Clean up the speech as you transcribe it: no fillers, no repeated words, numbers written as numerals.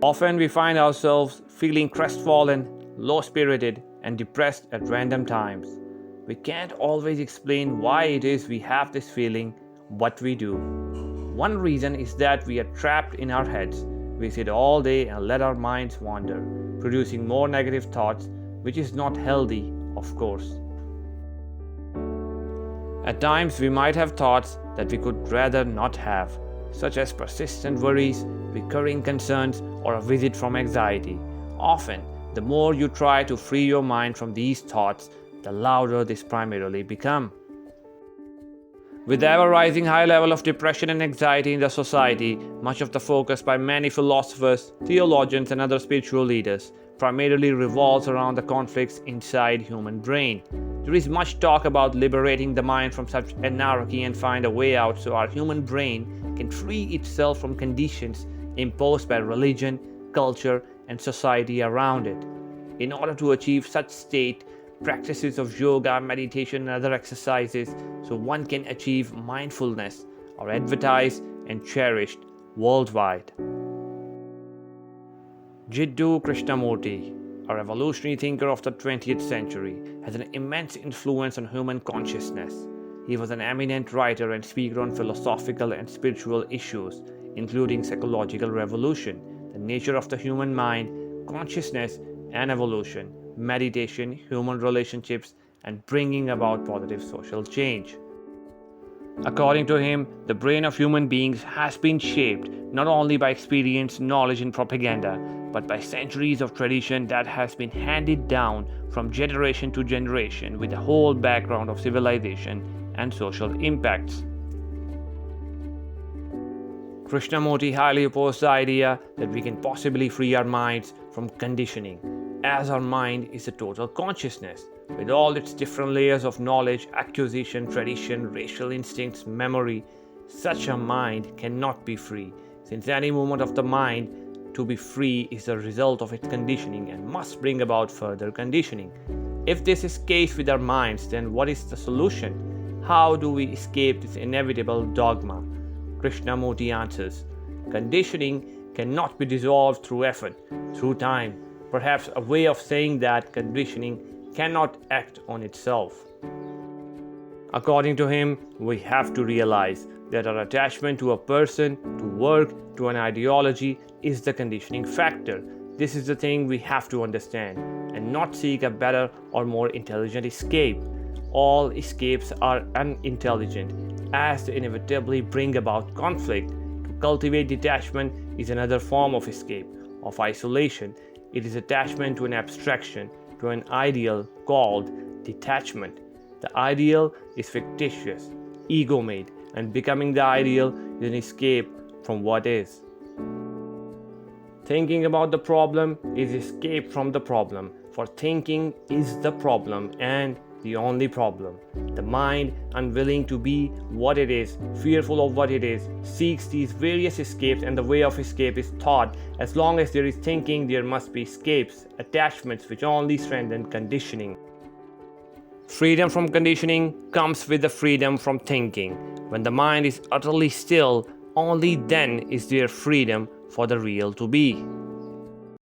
Often we find ourselves feeling crestfallen, low-spirited, and depressed at random times. We can't always explain why it is we have this feeling, but we do. One reason is that we are trapped in our heads. We sit all day and let our minds wander, producing more negative thoughts, which is not healthy, of course. At times, we might have thoughts that we could rather not have, such as persistent worries, recurring concerns, or a visit from anxiety. Often, the more you try to free your mind from these thoughts, the louder these primarily become. With the ever-rising high level of depression and anxiety in the society, much of the focus by many philosophers, theologians, and other spiritual leaders primarily revolves around the conflicts inside human brain. There is much talk about liberating the mind from such anarchy and find a way out so our human brain can free itself from conditions imposed by religion, culture, and society around it. In order to achieve such state, practices of yoga, meditation, and other exercises so one can achieve mindfulness are advertised and cherished worldwide. Jiddu Krishnamurti, a revolutionary thinker of the 20th century, has an immense influence on human consciousness. He was an eminent writer and speaker on philosophical and spiritual issues, including psychological revolution, the nature of the human mind, consciousness and evolution, meditation, human relationships, and bringing about positive social change. According to him, the brain of human beings has been shaped not only by experience, knowledge, and propaganda, but by centuries of tradition that has been handed down from generation to generation with a whole background of civilization and social impacts. Krishnamurti highly opposed the idea that we can possibly free our minds from conditioning, as our mind is a total consciousness, with all its different layers of knowledge, acquisition, tradition, racial instincts, memory. Such a mind cannot be free, since any movement of the mind to be free is the result of its conditioning and must bring about further conditioning. If this is case with our minds, then what is the solution? How do we escape this inevitable dogma? Krishnamurti answers, conditioning cannot be dissolved through effort, through time. Perhaps a way of saying that conditioning cannot act on itself. According to him, we have to realize that our attachment to a person, to work, to an ideology is the conditioning factor. This is the thing we have to understand and not seek a better or more intelligent escape. All escapes are unintelligent, as they inevitably bring about conflict. To cultivate detachment is another form of escape, of isolation. It is attachment to an abstraction, to an ideal called detachment. The ideal is fictitious, ego-made, and becoming the ideal is an escape from what is. Thinking about the problem is escape from the problem, for thinking is the problem and the only problem. The mind, unwilling to be what it is, fearful of what it is, seeks these various escapes, and the way of escape is thought. As long as there is thinking, there must be escapes, attachments which only strengthen conditioning. Freedom from conditioning comes with the freedom from thinking. When the mind is utterly still, only then is there freedom for the real to be.